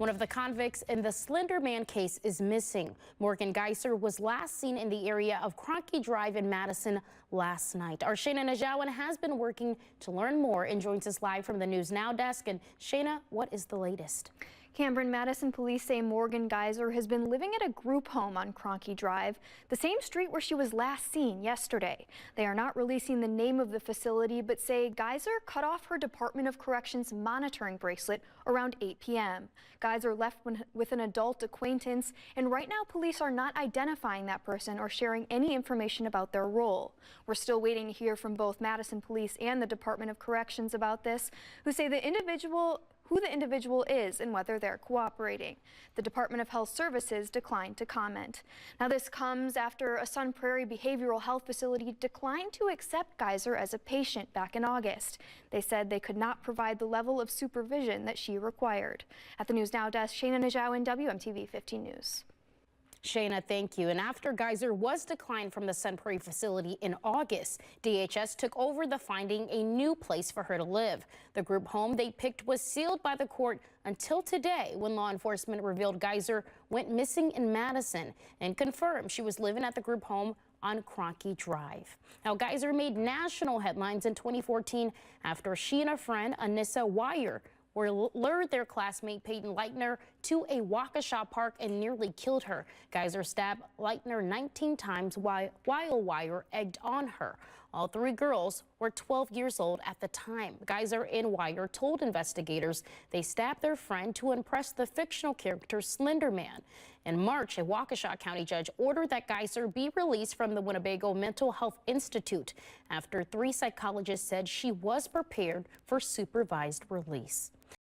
One of the convicts in the Slender Man case is missing. Morgan Geiser was last seen in the area of Cronky Drive in Madison last night. Our Shayna Najawan has been working to learn more and joins us live from the News Now desk. And Shayna, what is the latest? Cameron, Madison police say Morgan Geiser has been living at a group home on Cronky Drive, the same street where she was last seen yesterday. They are not releasing the name of the facility, but say Geiser cut off her Department of Corrections monitoring bracelet around 8 p.m. Geiser left with an adult acquaintance, and right now police are not identifying that person or sharing any information about their role. We're still waiting to hear from both Madison police and the Department of Corrections about this, who say who the individual is and whether they're cooperating. The Department of Health Services declined to comment. Now, this comes after a Sun Prairie behavioral health facility declined to accept Geiser as a patient back in August. They said they could not provide the level of supervision that she required. At the News Now desk, Shayna Najawan, WMTV 15 News. Shayna, thank you. And after Geiser was declined from the Sun Prairie facility in August, DHS took over the finding a new place for her to live. The group home they picked was sealed by the court until today, when law enforcement revealed Geiser went missing in Madison and confirmed she was living at the group home on Cronky Drive. Now, Geiser made national headlines in 2014 after she and a friend, Anissa Wire, lured their classmate Peyton Leitner to a Waukesha park and nearly killed her. Geiser stabbed Leitner 19 times while Wire egged on her. All three girls were 12 years old at the time. Geiser and Wire told investigators they stabbed their friend to impress the fictional character Slender Man. In March, a Waukesha County judge ordered that Geiser be released from the Winnebago Mental Health Institute after 3 psychologists said she was prepared for supervised release.